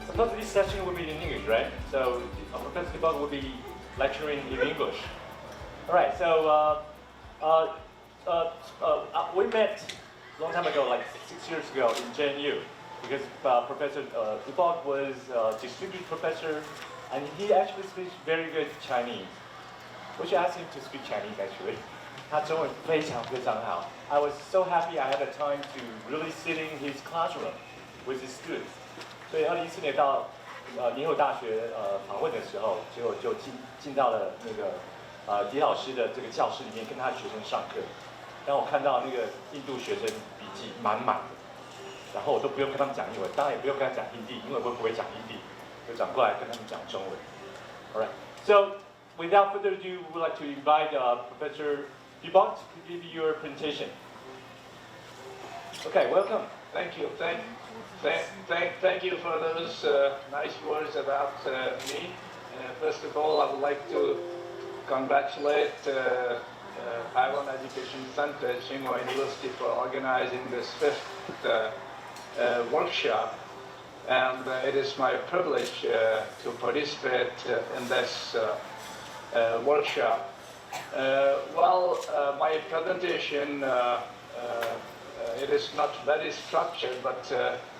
Suppose this session will be in English, right? So Professor Deepak will be lecturing in English. All right. So we met a long time ago, like 6 years ago, in JNU, because Professor Deepak was a distinguished professor, and he actually speaks very good Chinese. We should ask him to speak Chinese, actually. 他中文非常非常好。I was so happy I had the time to really sit in his classroom with his students. 所以2014年到年后大学访问的时候，结果就进到了那个狄老师的这个教室里面跟他的学生上课。然后我看到那个印度学生笔记满满的，然后我都不用跟他们讲英文，当然也不用跟他讲印地，因为我不会讲印地，就转过来跟他们讲中文。All right. So without further ado, we would like to invite Professor Deepak to give you your presentation. Okay, welcome. Thank you. Thank you for those nice words about me. First of all, I would like to congratulate Taiwan Education Center, Tsinghua University, for organizing this fifth workshop. And it is my privilege to participate in this workshop. My presentation, it is not very structured, but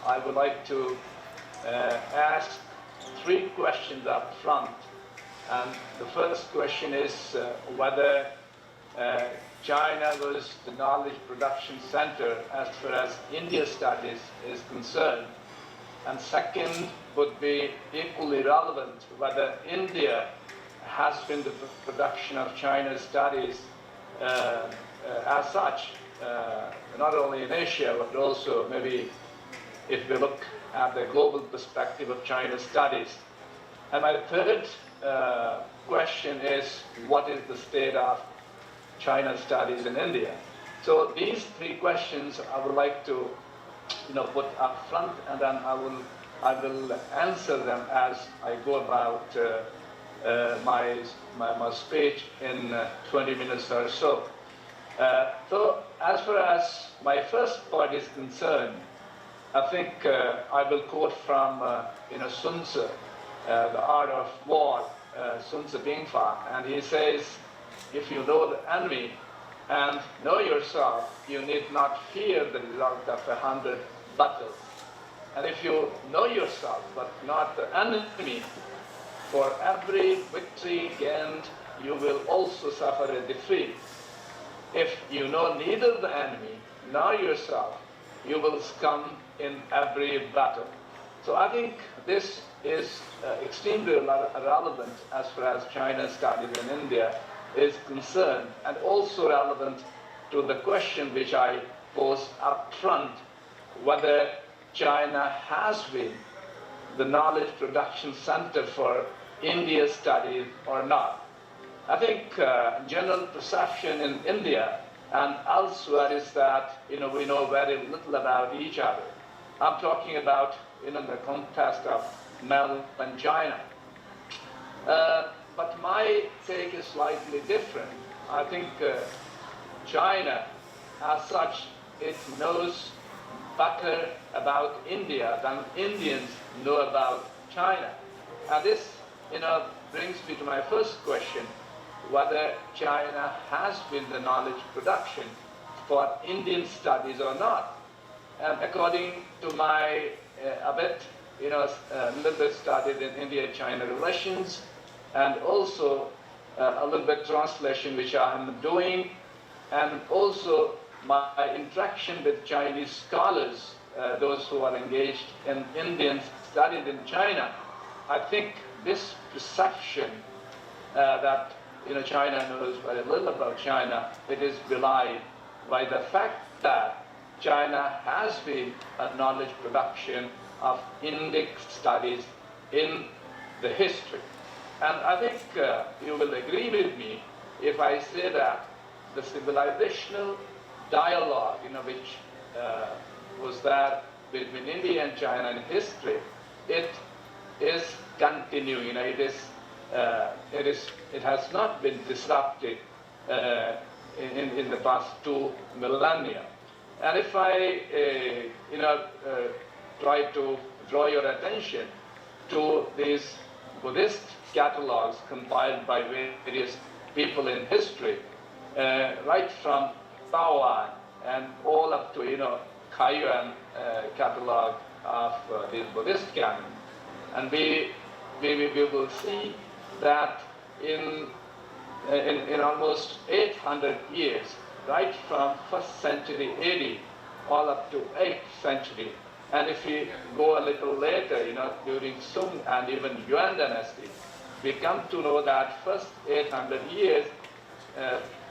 I would like to ask 3 questions up front. And the first question is whether China was the knowledge production center as far as India studies is concerned. And second would be equally relevant, whether India has been the production of China's studies as such, not only in Asia, but also maybe if we look at the global perspective of China's studies. And my third question is, what is the state of China's studies in India? So these 3 questions I would like to put up front, and then I will answer them as I go about my speech in 20 minutes or so. So as far as my first point is concerned, I think I will quote from Sun Tzu, The Art of War, Sun Tzu Bingfa, and he says, if you know the enemy and know yourself, you need not fear the result of 100 battles. And if you know yourself but not the enemy, for every victory gained, you will also suffer a defeat. If you know neither the enemy nor yourself, you will succumb in every battle. So I think this is extremely relevant as far as China studies in India is concerned, and also relevant to the question which I posed up front, whether China has been the knowledge production center for India studies or not. I think general perception in India and elsewhere is that we know very little about each other. I'm talking about the context of Mel and China. But my take is slightly different. I think China, as such, it knows better about India than Indians know about China. And this, brings me to my first question, whether China has been the knowledge production for Indian studies or not. And according to my a little bit studied in India-China relations, and also a little bit translation which I am doing, and also my interaction with Chinese scholars, those who are engaged in Indian studies in China, I think this perception that China knows very little about China, it is belied by the fact that China has been a knowledge production of Indic studies in the history. And I think you will agree with me if I say that the civilizational dialogue, which was there between India and China in history, it is continuing. It has not been disrupted in the past 2 millennia. And if I try to draw your attention to these Buddhist catalogs compiled by various people in history, right from Taoan and all up to, Kaiyuan catalog of the Buddhist canon. And we will see that in almost 800 years, right from 1st century AD all up to 8th century, and if we go a little later, during Sung and even Yuan dynasty, we come to know that first 800 years,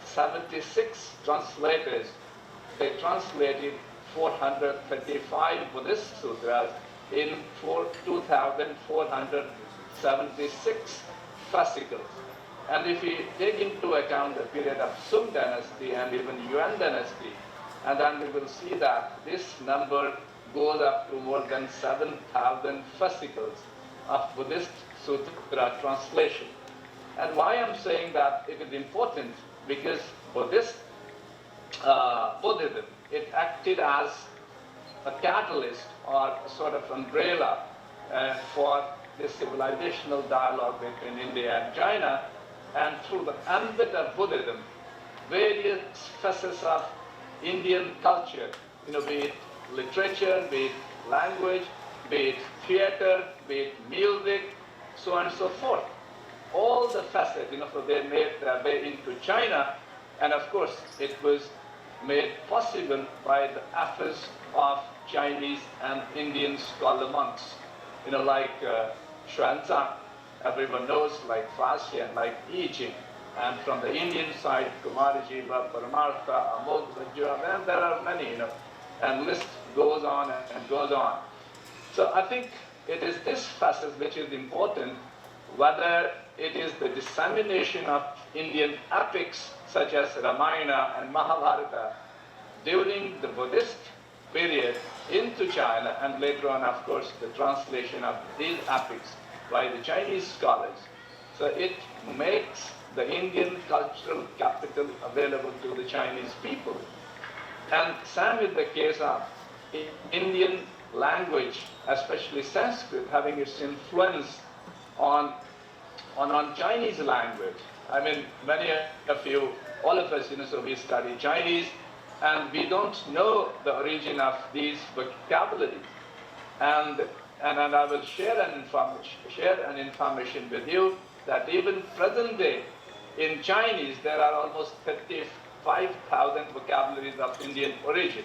76 translators, they translated 435 Buddhist sutras in 2,476 fascicles. And if we take into account the period of Sung dynasty and even Yuan dynasty, and then we will see that this number goes up to more than 7,000 fascicles of Buddhist sutra translation. And why I'm saying that it is important, because Buddhism, it acted as a catalyst or a sort of umbrella for the civilizational dialogue between India and China. And through the ambit of Buddhism, various facets of Indian culture, be it literature, be it language, be it theater, be it music, so on and so forth. All the facets, they made their way into China, and of course it was made possible by the efforts of Chinese and Indian scholar monks, like Xuanzang, everyone knows, like Faxian, like I Ching, and from the Indian side, Kumarajiva, Paramartha, Amol, and there are many, and list goes on and goes on. So I think it is this facet which is important, whether it is the dissemination of Indian epics such as Ramayana and Mahabharata during the Buddhist period into China, and later on, of course, the translation of these epics by the Chinese scholars. So it makes the Indian cultural capital available to the Chinese people. And same with the case of Indian language, especially Sanskrit, having its influence on Chinese language. I mean, many of you, all of us, so we study Chinese, and we don't know the origin of these vocabularies. And I will share an information with you that even present day in Chinese there are almost 35,000 vocabularies of Indian origin.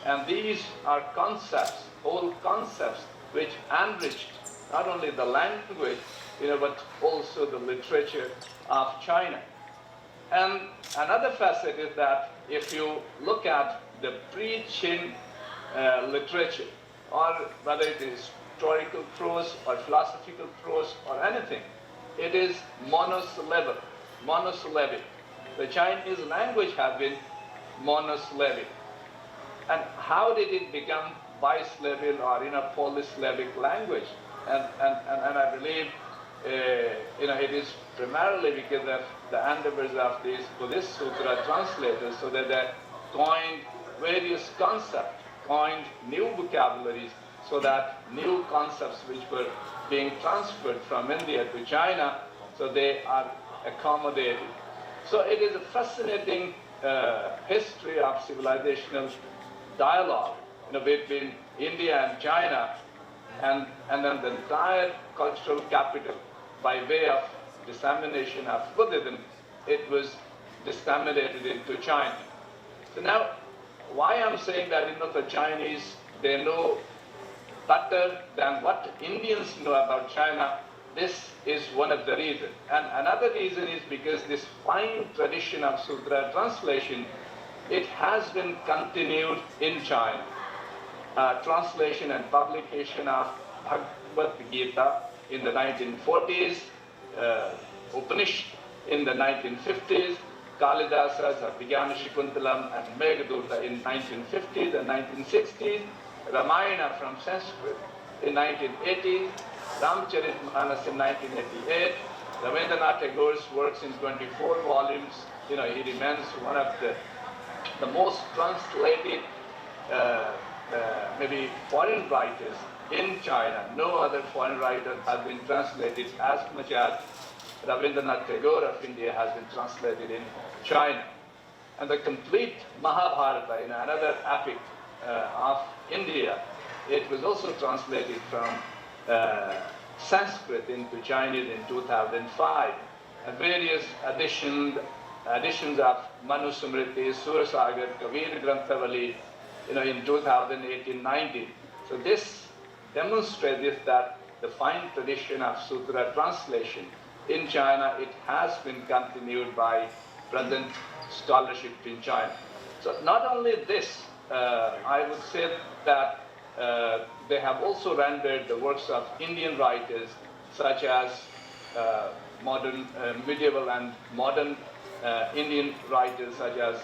And these are concepts, old concepts, which enriched not only the language, but also the literature of China. And another facet is that if you look at the pre-Qin literature, or whether it is historical prose or philosophical prose or anything, it is monosyllabic. The Chinese language has been monosyllabic. And how did it become bisyllabic or polysyllabic language? And I believe it is primarily because of the endeavors of these Buddhist sutra translators, so that they coined various concepts, coined new vocabularies, so that new concepts which were being transferred from India to China, so they are accommodated. So it is a fascinating history of civilizational dialogue between India and China, and then the entire cultural capital, by way of dissemination of Buddhism, it was disseminated into China. So now, why I'm saying that the Chinese, they know better than what Indians know about China, this is one of the reasons. And another reason is because this fine tradition of sutra translation, it has been continued in China. Translation and publication of Bhagavad Gita in the 1940s, Upanishad in the 1950s, Kalidasa's Abhijnana Shakuntalam and Meghdutta in 1950s and 1960s, Ramayana from Sanskrit in 1980s, Ramcharitmanas in 1988, Rabindranath Tagore's works in 24 volumes. He remains one of the most translated maybe foreign writers in China. No other foreign writer has been translated as much as Rabindranath Tagore of India has been translated in China. And the complete Mahabharata, another epic of India, it was also translated from Sanskrit into Chinese in 2005. And various editions of Manu Smriti, Surasagar, Kavir Granthavali, in 2018-19. So this demonstrates that the fine tradition of Sutra translation in China, it has been continued by present scholarship in China. So not only this, I would say that they have also rendered the works of Indian writers, such as medieval and modern Indian writers such as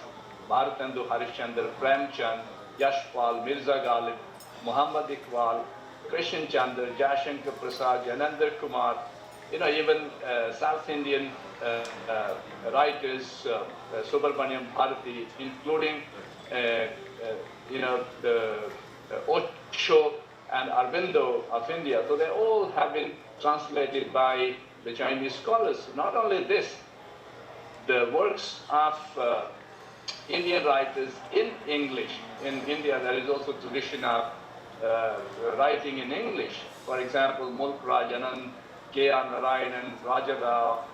Bharatendu Harishchandra, Premchand, Yashpal, Mirza Ghalib, Muhammad Iqbal, Krishan Chandra, Jayashankar Prasad, Janendra Kumar, even South Indian writers, Subramaniam Bharati, including the Osho and Aurobindo of India. So they all have been translated by the Chinese scholars. Not only this, the works of Indian writers in English. In India, there is also tradition of writing in English. For example, Mulk Rajanand, K.R. Narayanan, Rajarao,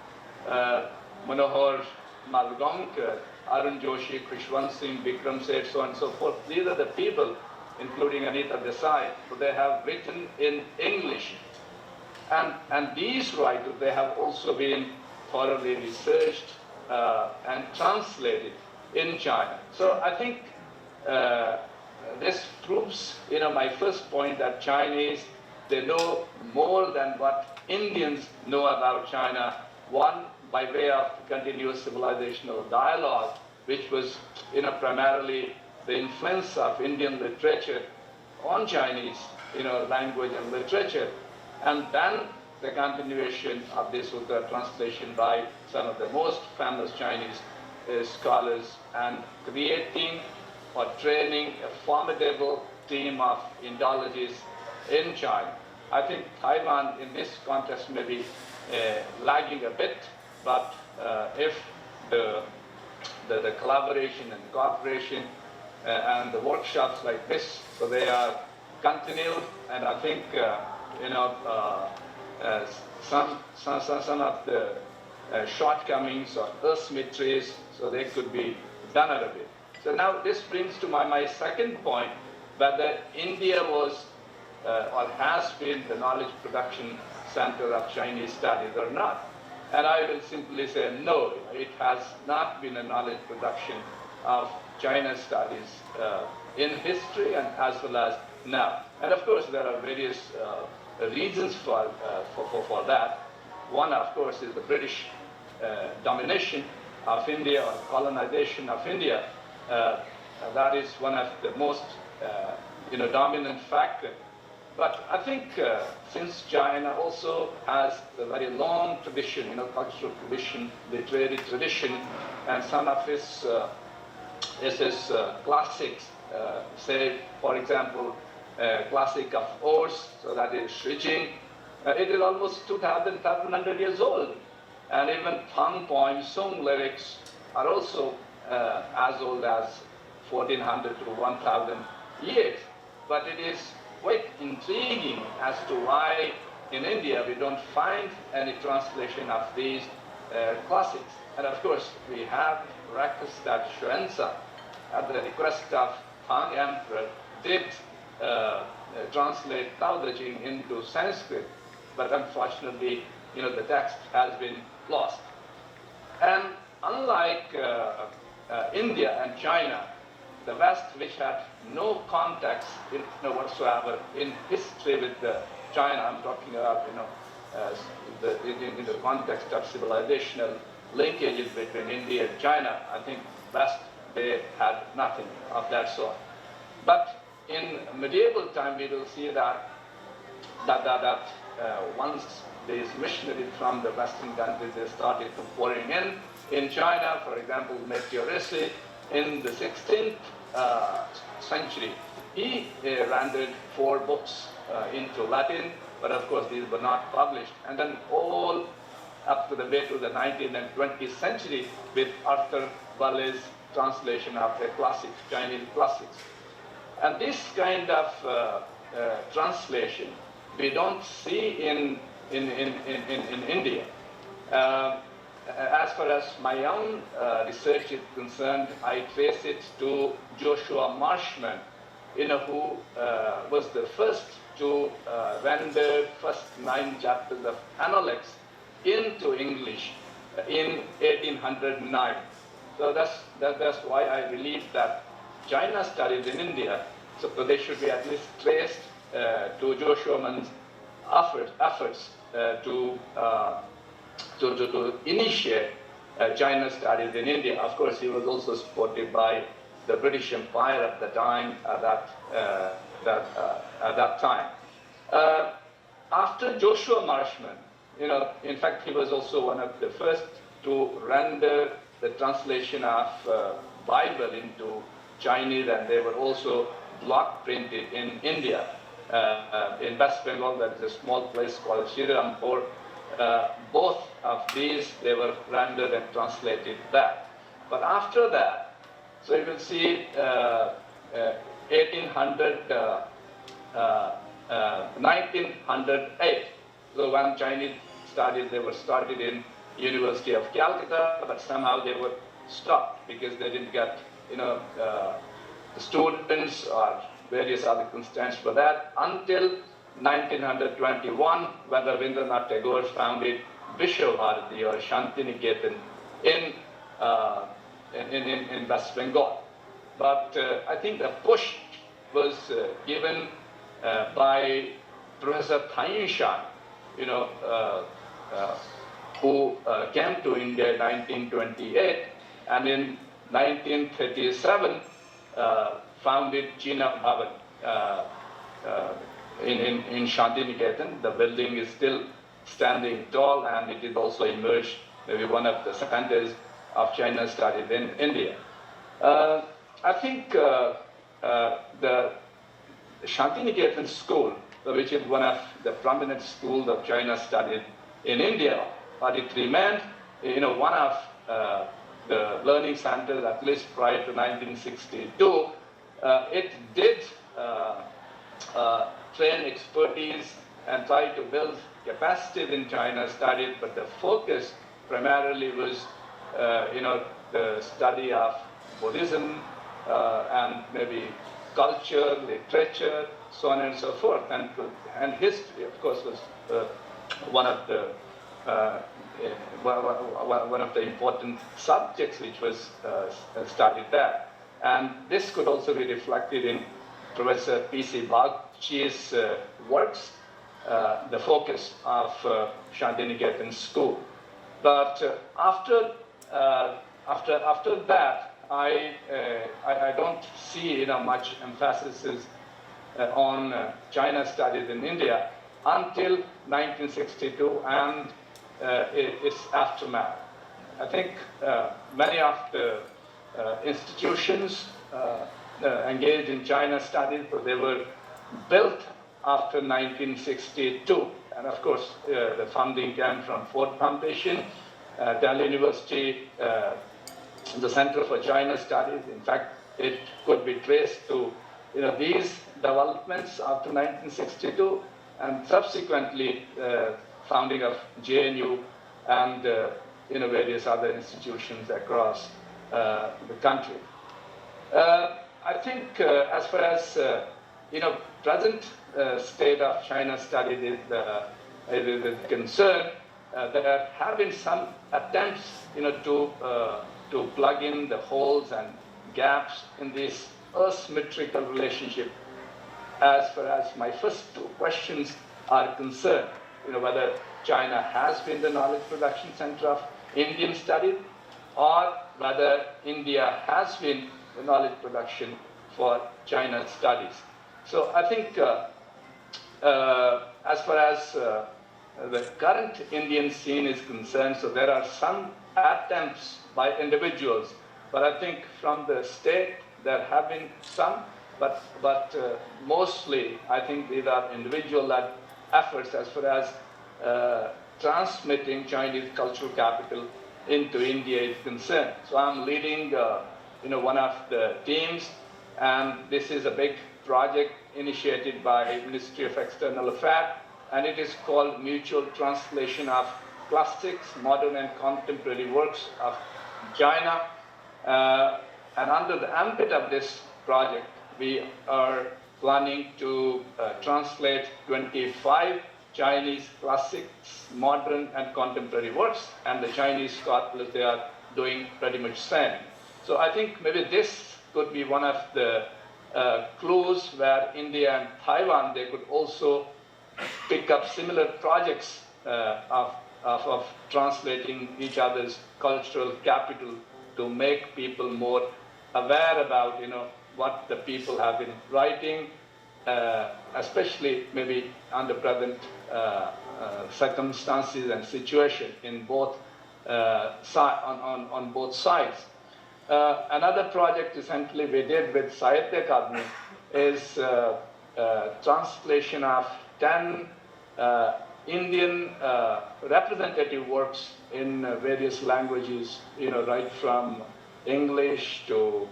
Manohar Malgaonkar, Arun Joshi, Krishwan Singh, Vikram Seth, so on and so forth. These are the people, including Anita Desai, so they have written in English. And these writers, they have also been thoroughly researched and translated in China. So I think this proves, my first point that Chinese, they know more than what Indians know about China. One, by way of continuous civilizational dialogue, which was, primarily the influence of Indian literature on Chinese, language and literature, and then the continuation of this Sutra translation by some of the most famous Chinese scholars, and creating or training a formidable team of Indologists in China. I think Taiwan in this context may be lagging a bit, but if the collaboration and cooperation and the workshops like this, so they are continued, and I think some of the shortcomings or asymmetries, so they could be done away with. So now this brings to my second point, whether India was or has been the knowledge production center of Chinese studies or not. And I will simply say no, it has not been a knowledge production of China studies in history and as well as now. And of course there are various reasons for that. One, of course, is the British domination of India or colonization of India. That is one of the most dominant factors. But I think since China also has a very long tradition, cultural tradition, literary tradition, and some of its classics, say, for example, classic of ours, so that is Shijing, it is almost 2,500 years old. And even Tang poems, song lyrics are also as old as 1,400 to 1,000 years. But it is quite intriguing as to why in India we don't find any translation of these classics. And of course, we have records that Xuanzang, at the request of Tang Emperor, did translate Tao Te Ching into Sanskrit, but unfortunately, the text has been lost. And unlike India and China, the West, which had no context whatsoever in history with China, I'm talking about in the context of civilizational linkages between India and China, I think West, they had nothing of that sort. But in medieval time, we will see that once these missionaries from the Western countries, they started pouring in China, for example, Matthew Ricci, in the 16th century, he rendered 4 books into Latin, but of course these were not published. And then all up to the way to the 19th and 20th century with Arthur Wallis' translation of the classics, Chinese classics. And this kind of translation we don't see in India. As far as my own research is concerned, I trace it to Joshua Marshman, who was the first to render first 9 chapters of Analects into English in 1809. So that's why I believe that China studies in India, so they should be at least traced to Joshua Mann's efforts to initiate China studies in India. Of course, he was also supported by the British Empire at the time. At that time, after Joshua Marshman, in fact, he was also one of the first to render the translation of Bible into Chinese, and they were also block printed in India. In West Bengal, there is a small place called Shirirampur. Both of these, they were rendered and translated there. But after that, so you will see 1908. So when Chinese studies, they were started in University of Calcutta, but somehow they were stopped because they didn't get, students or various other constraints for that until 1921, when Rabindranath Tagore founded Vishwabharati or Shantiniketan in West Bengal. But I think the push was given by Professor Thayin Shan, who came to India in 1928, and in 1937 founded China Bhavan in Shantiniketan. The building is still standing tall, and it is also emerged maybe one of the centers of China studies in India. I think the Shantiniketan school, which is one of the prominent schools of China studies in India, but it remained, one of the learning centers at least prior to 1962. It did train expertise and try to build capacities in China studies, but the focus primarily was, the study of Buddhism and maybe culture, literature, so on and so forth. And history, of course, was one of the important subjects which was studied there. And this could also be reflected in Professor P.C. Bagchi's works, the focus of Shantiniketan school. But after that, I don't see much emphasis on China studies in India until 1962 and its aftermath. I think many of the institutions engaged in China studies, but they were built after 1962. And of course, the funding came from Ford Foundation, Delhi University, the Center for China Studies. In fact, it could be traced to these developments after 1962, and subsequently founding of JNU and various other institutions across the country. I think as far as present state of China studies is concerned, there have been some attempts to plug in the holes and gaps in this asymmetrical relationship. As far as my first 2 questions are concerned, whether China has been the knowledge production center of Indian studies, or whether India has been the knowledge production for China studies. So I think as far as the current Indian scene is concerned, so there are some attempts by individuals, but I think from the state there have been some, but mostly I think these are individual-led efforts as far as transmitting Chinese cultural capital into India is concerned. So I'm leading one of the teams, and this is a big project initiated by Ministry of External Affairs, and it is called Mutual Translation of Classics, Modern and Contemporary Works of China. And under the ambit of this project, we are planning to translate 25 Chinese classics, modern and contemporary works, and the Chinese scholars, they are doing pretty much same. So I think maybe this could be one of the clues where India and Taiwan, they could also pick up similar projects of translating each other's cultural capital to make people more aware about, what the people have been writing, especially maybe under present circumstances and situation in both on both sides. Another project essentially we did with Sahitya Academy is translation of 10 Indian representative works in various languages, right from English to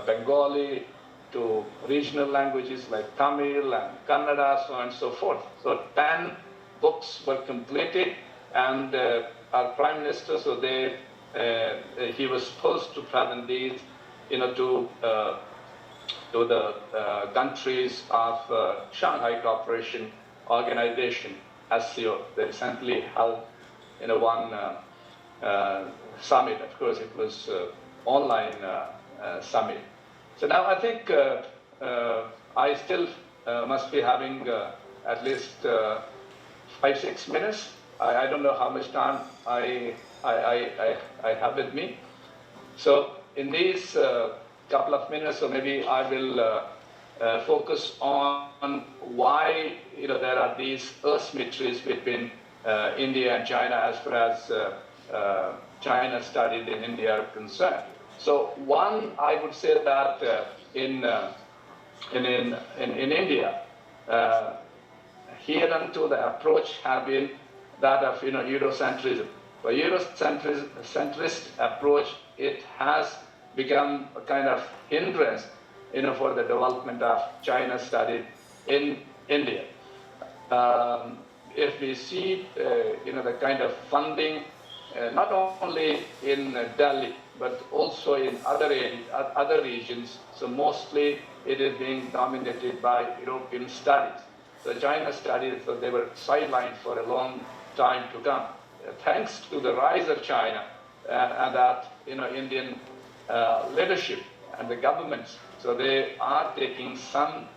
Bengali to regional languages like Tamil and Kannada, so on and so forth. So 10 books were completed, and our Prime Minister, so he was supposed to present these, to the countries of Shanghai Cooperation Organization, SCO. They recently held, one summit. Of course, it was online summit. So now I think I still must be having at least 5-6 minutes. I don't know how much time I have with me. So in these couple of minutes, or maybe I will focus on why there are these asymmetries between India and China as far as China studied in India are concerned. So one, I would say that in India, hereunto the approach have been that of Eurocentrism. The Eurocentrist approach, it has become a kind of hindrance for the development of China study in India. If we see the kind of funding, not only in Delhi, but also in other regions, so mostly it is being dominated by European studies. So China studies, so they were sidelined for a long time to come. Thanks to the rise of China and that Indian leadership and the governments, so they are taking some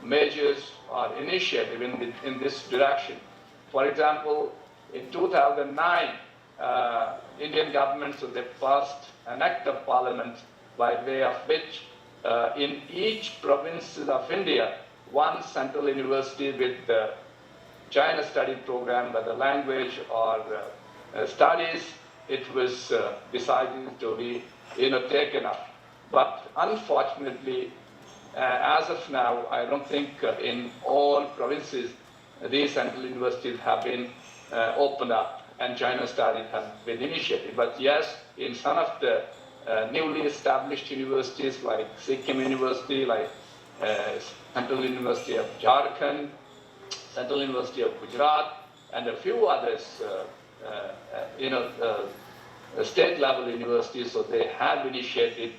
measures or initiative in this direction. For example, in 2009, Indian government, so they passed an act of parliament by way of which in each province of India, one central university with the China study program, whether language or studies, it was decided to be taken up. But unfortunately, as of now, I don't think in all provinces these central universities have been opened up and China studies have been initiated. But yes, in some of the newly established universities like Sikkim University, like Central University of Jharkhand, Central University of Gujarat, and a few others, state-level universities, so they have initiated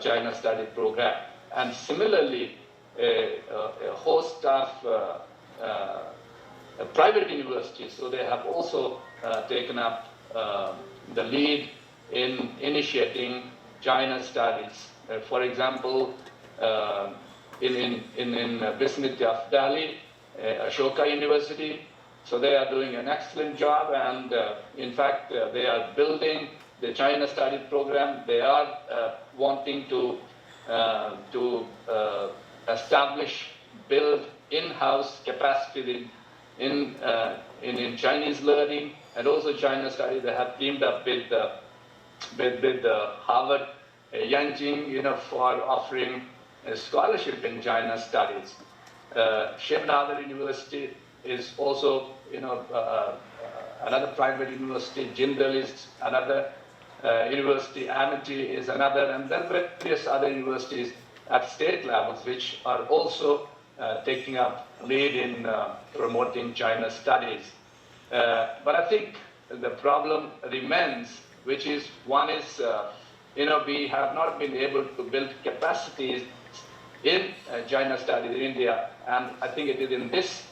China study program. And similarly, a host of private universities, so they have also taken up the lead in initiating China studies. For example, in vicinity of Delhi, Ashoka University, so they are doing an excellent job, and in fact, they are building the China study program. They are wanting to build in-house capacity in Chinese learning, and also China study. They have teamed up with Harvard, Yanjing, for offering scholarship in China studies. Shivnadar University is also, another private university. Jindal is another university. Amity is another, and then various other universities at state levels, which are also taking up lead in promoting China studies. But I think the problem remains, which is one is, we have not been able to build capacities in China studies in India, and I think it is in this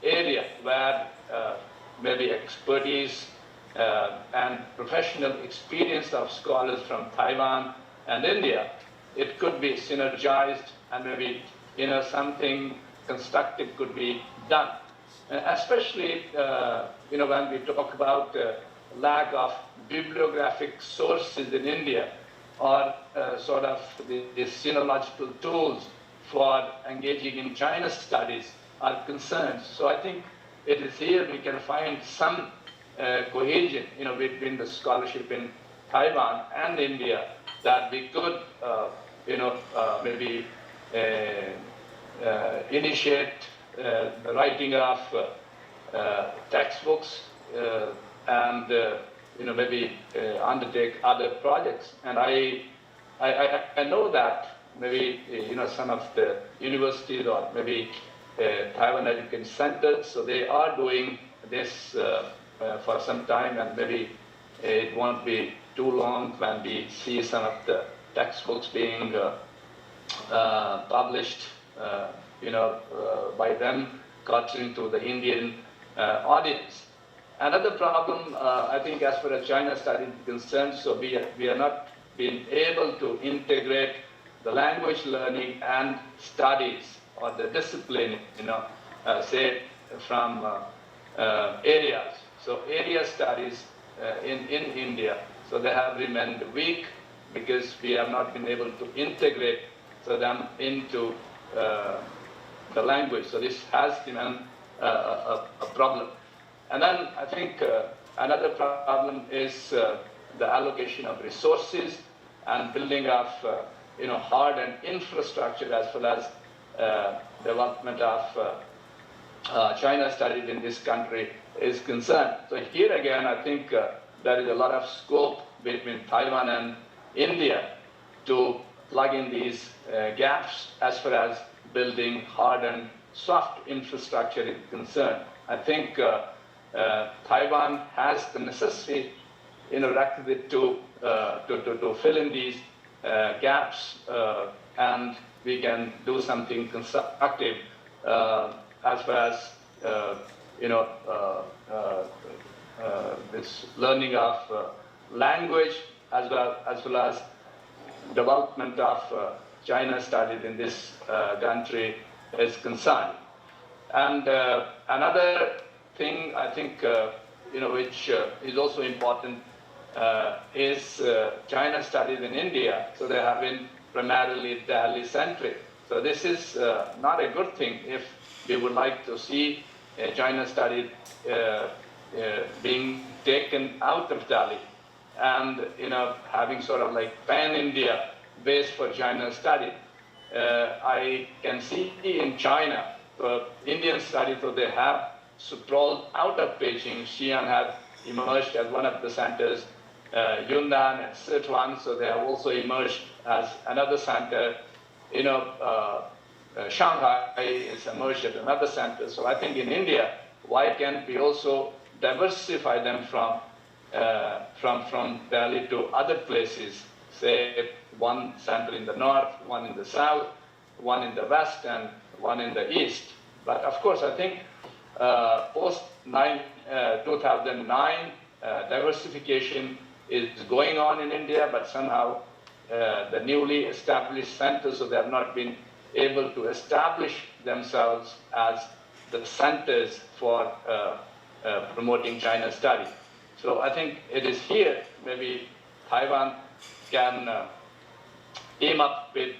area where maybe expertise and professional experience of scholars from Taiwan and India, it could be synergized, and maybe something constructive could be done. Especially when we talk about lack of bibliographic sources in India, or sort of the sinological tools for engaging in China studies are concerned. So I think it is here we can find some cohesion, between the scholarship in Taiwan and India, that we could, maybe initiate the writing of textbooks and maybe undertake other projects. And I know that maybe some of the universities or maybe Taiwan Education Centers, so they are doing this for some time, and maybe it won't be too long when we see some of the textbooks being published, by them, catering to the Indian audience. Another problem, I think, as far as China studies is concerned, so we are not being able to integrate the language learning and studies, or the discipline, say from areas. So area studies in India, so they have remained weak because we have not been able to integrate them into the language. So this has been a problem. And then I think another problem is the allocation of resources and building of hardened infrastructure, as well as development of China studies in this country is concerned. So here again, I think there is a lot of scope between Taiwan and India to plug in these gaps as far as building hard and soft infrastructure is concerned. I think Taiwan has the necessary requisite to fill in these gaps, and we can do something constructive as far as this learning of language, as well as development of China studies in this country is concerned. And another thing I think which is also important is China studies in India. So they have been primarily Delhi-centric. So this is not a good thing if we would like to see China studies being taken out of Delhi and having sort of like pan-India base for China study. I can see in China, Indian studies, so they have sprawled out of Beijing. Xi'an has emerged as one of the centers, Yunnan and Sichuan, so they have also emerged as another center. Shanghai is emerged as another center. So I think in India, why can't we also diversify them from Delhi to other places, say one center in the north, one in the south, one in the west, and one in the east. But of course, I think post 2009, diversification is going on in India, but somehow the newly established centers, so they have not been able to establish themselves as the centers for promoting China study. So I think it is here maybe Taiwan can team up with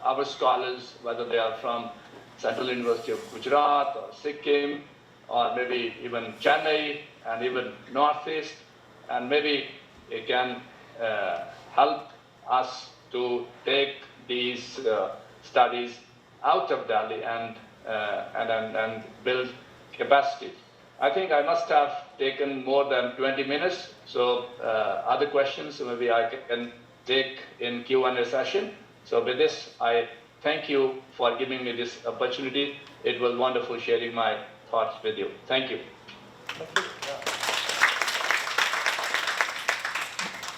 our scholars, whether they are from Central University of Gujarat or Sikkim, or maybe even Chennai and even Northeast, and maybe it can help us to take these studies out of Delhi and build capacity. I think I must have taken more than 20 minutes, so other questions maybe I can take in Q&A session. So with this, I thank you for giving me this opportunity. It was wonderful sharing my thoughts with you. Thank you. Thank you. Yeah.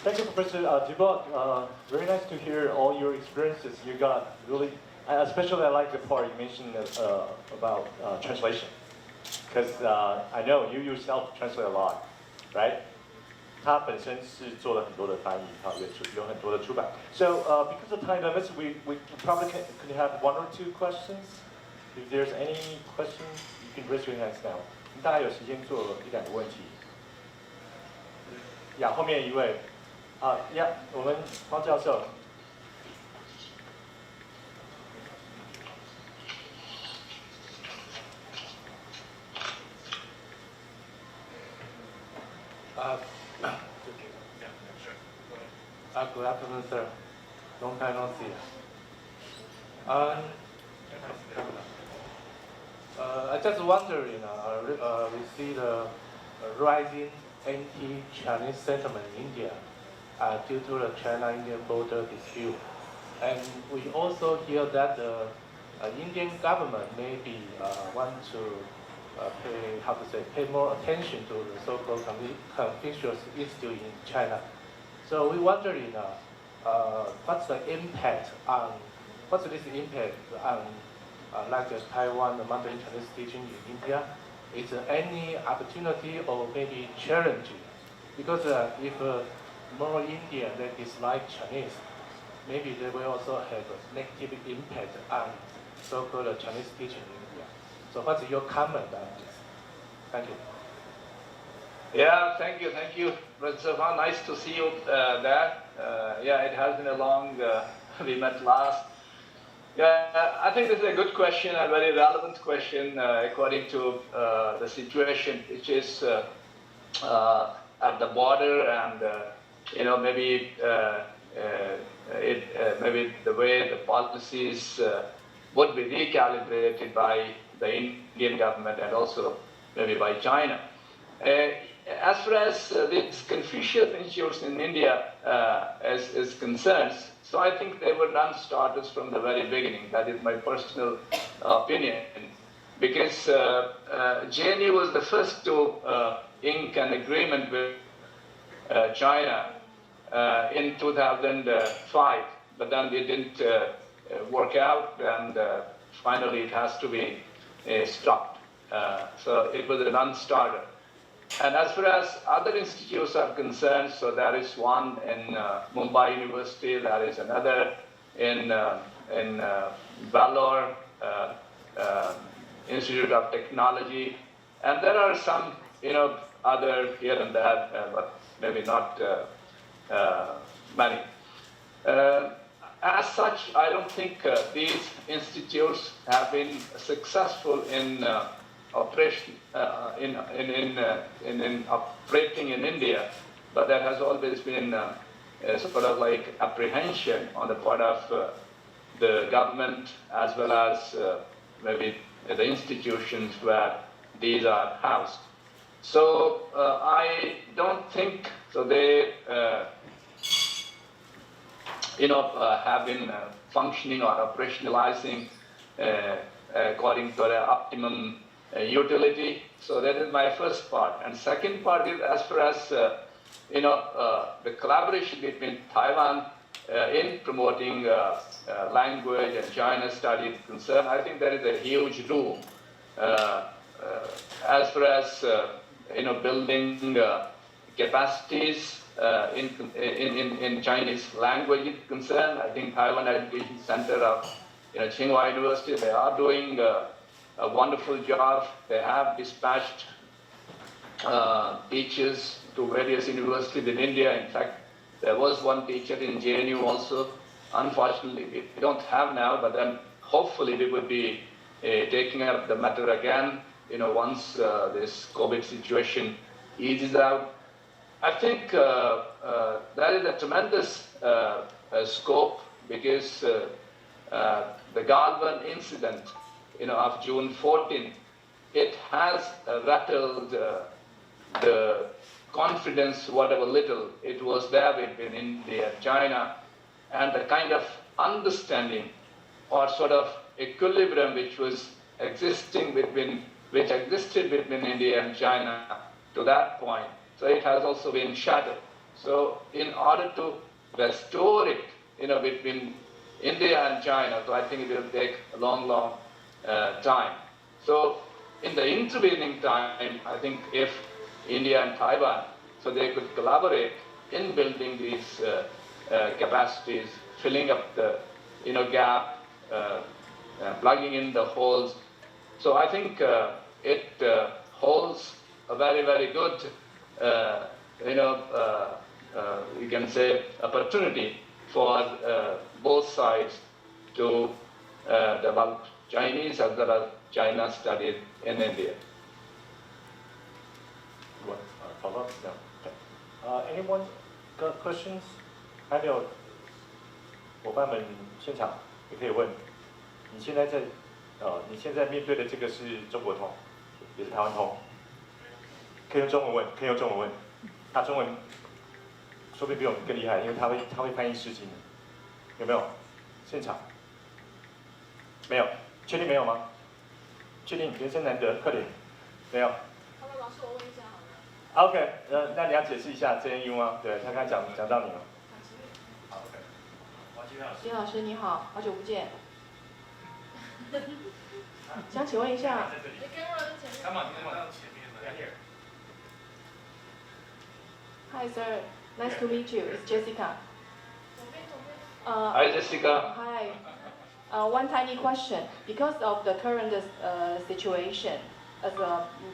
Thank you, Professor Deepak. Very nice to hear all your experiences. You got really, especially I like the part you mentioned about translation, because I know you yourself translate a lot, right? 他本身是做了很多的翻译，有很多的出版。So because of time limits, we probably could have one or two questions. If there's any questions, you can raise your hands now. 大概有时间做一两个问题。呀，后面一位。呀，我们方教授。Good afternoon, sir. Long time no see. I just wonder, we see the rising anti-Chinese sentiment in India due to the China-Indian border dispute. And we also hear that the Indian government maybe want to pay more attention to the so-called Confucius Institute in China. So we wondering, what's this impact on like Taiwan, the Mandarin Chinese teaching in India? Is there any opportunity or maybe challenging? Because if more Indian they dislike Chinese, maybe they will also have a negative impact on so-called Chinese teaching in India. So what's your comment on this? Thank you. Yeah, thank you, Professor. Nice to see you there. Yeah, it has been a long, we met last. Yeah, I think this is a good question, a very relevant question according to the situation which is at the border, and maybe maybe the way the policies would be recalibrated by the Indian government and also maybe by China. As far as these Confucius institutes in India is concerned, so I think they were non-starters from the very beginning. That is my personal opinion, because JNU was the first to ink an agreement with China in 2005, but then it didn't work out, and finally it has to be stopped. So it was a non-starter. And as far as other institutes are concerned, so there is one in Mumbai University, there is another in Bangalore Institute of Technology, and there are some, other here and there, but maybe not many. As such, I don't think these institutes have been successful in operation in operating in India, but there has always been sort of like apprehension on the part of the government as well as maybe the institutions where these are housed. So I don't think so they have been functioning or operationalizing according to the optimum utility. So that is my first part. And second part is as far as the collaboration between Taiwan in promoting language and China studies concerned, I think there is a huge room. As far as building capacities in Chinese language is concerned, I think Taiwan Education Center of Tsinghua University, they are doing a wonderful job. They have dispatched teachers to various universities in India. In fact, there was one teacher in JNU also. Unfortunately, we don't have now, but then hopefully we will be taking up the matter again, once this COVID situation eases out. I think there is a tremendous scope because the Galvan incident, of June 14, it has rattled the confidence, whatever little it was there between India and China, and the kind of understanding or sort of equilibrium which existed between India and China to that point. So it has also been shattered. So in order to restore it, between India and China, so I think it will take a long, long time. So in the intervening time, I think if India and Taiwan, so they could collaborate in building these capacities, filling up the gap, plugging in the holes. So I think it holds a very, very good, you can say, opportunity for both sides to develop Chinese as well as China studied in India. You want follow up? No. Okay. Anyone got questions? 还没有伙伴们现场也可以问。你现在面对的这个是中国通，也是台湾通，可以用中文问，可以用中文问。他中文说不定比我们更厉害，因为他会翻译诗经。有没有？现场？没有？确定没有吗？确定？人生难得，快点。没有。好了，老师，我问一下好了。OK， 那你要解释一下 JNU 吗？对他刚才讲到你了。好 ，OK。王金老师。金老师你好，好久不见。想请问一下。Come on， 前面来。Hi sir, nice to meet you. It's Jessica. Hi Jessica. Hi. One tiny question. Because of the current situation, as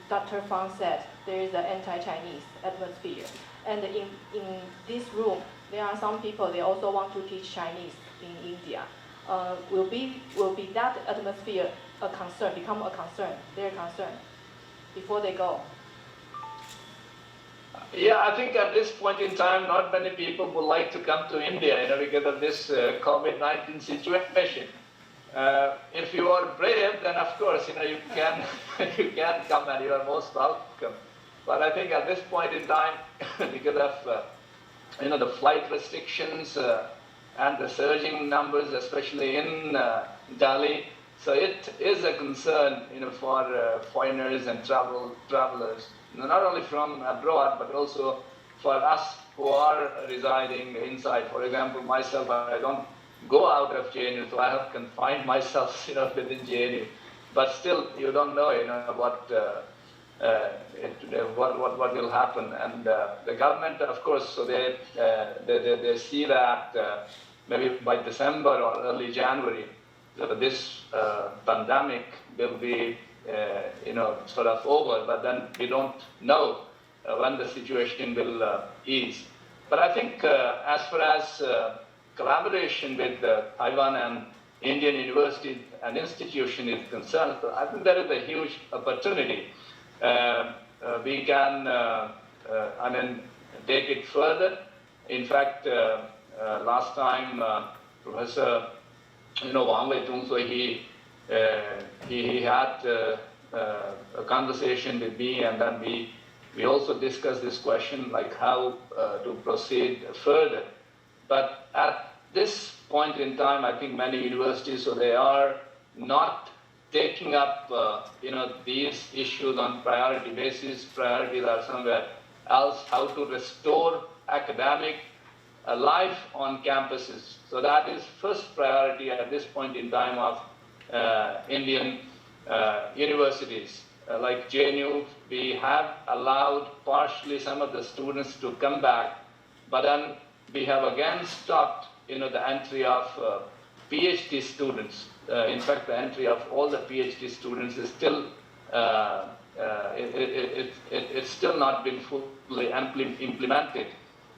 Dr. Fang said, there is an anti-Chinese atmosphere. And in this room, there are some people, they also want to teach Chinese in India. Will be that atmosphere a concern, become a concern, their concern, before they go? Yeah, I think at this point in time, not many people would like to come to India, because of this COVID-19 situation. If you are brave, then of course, you can come and you are most welcome. But I think at this point in time, because of the flight restrictions and the surging numbers, especially in Delhi, so it is a concern, for foreigners and travelers, not only from abroad, but also for us who are residing inside. For example, myself, I don't go out of JNU, so I have confined myself, within JNU. But still, you don't know, what will happen. And the government, of course, so they see that maybe by December or early January, so this pandemic will be, sort of over. But then we don't know when the situation will ease. But I think as far as collaboration with Taiwan and Indian universities and institutions is concerned, I think there is a huge opportunity. We can, take it further. In fact, last time Professor, Wang Weitung, so he had a conversation with me, and then we also discussed this question, like how to proceed further. But at this point in time, I think many universities, so they are not taking up, these issues on priority basis. Priorities are somewhere else, how to restore academic life on campuses. So that is first priority at this point in time of Indian universities. Like JNU, we have allowed partially some of the students to come back, but then we have again stopped, the entry of PhD students. In fact, the entry of all the PhD students is still, it's still not been fully implemented.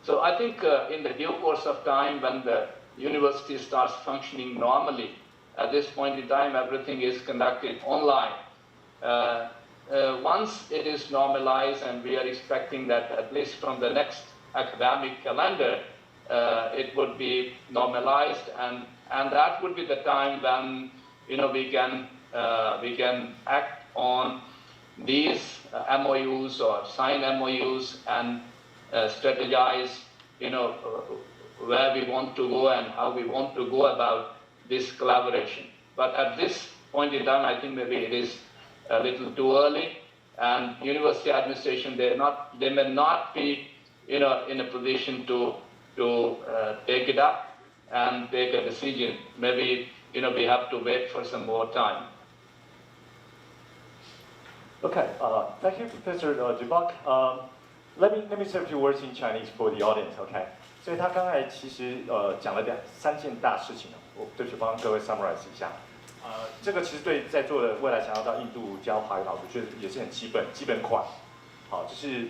So I think in the due course of time, when the university starts functioning normally, at this point in time, everything is conducted online. Once it is normalized, and we are expecting that at least from the next academic calendar, it would be normalized, and that would be the time when we can act on these MOUs or sign MOUs and strategize where we want to go and how we want to go about this collaboration. But at this point in time, I think maybe it is a little too early, and university administration, they may not be in a position to take it up and take a decision. Maybe we have to wait for some more time. Okay, thank you, Professor Deepak. Let me say a few words in Chinese for the audience. Okay， 所以他刚才其实讲了三件大事情，我对不起帮各位 summarize 一下。这个其实对在座的未来想要到印度教华语老师，觉得也是很基本款。好，就是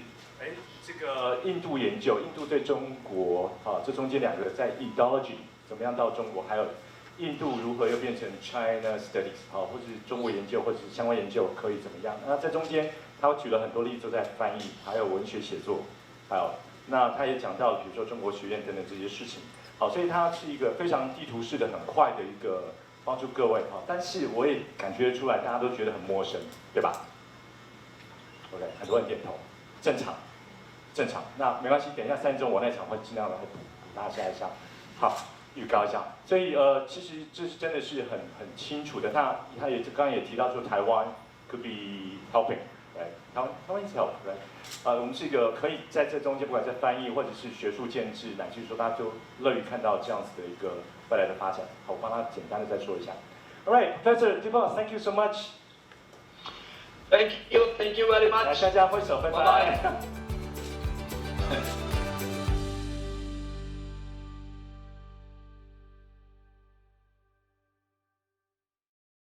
这个印度研究，印度对中国这中间两个在 ideology 怎么样到中国，还有印度如何又变成 China Studies 或者是中国研究或者是相关研究可以怎么样？那在中间，他举了很多例子，都在翻译，还有文学写作，还有那他也讲到，比如说中国学院等等这些事情。好，所以它是一个非常地图式的、很快的一个帮助各位但是我也感觉出来，大家都觉得很陌生，对吧 ？OK， 很多人点头，正常。那没关系，等一下3分钟我那场会尽量来补大家一下。好。预告一下，所以其实这是真的是很清楚的。那他也刚刚也提到说，台湾 could be helping， 台湾 is help， 我们是一个可以在这中间，不管在翻译或者是学术建制，乃至于说大家就乐于看到这样子的一个未来的发展。好，我帮他简单的再说一下。All right, Professor Deepak, thank you so much. Thank you very much. 来，大家挥手，拜拜。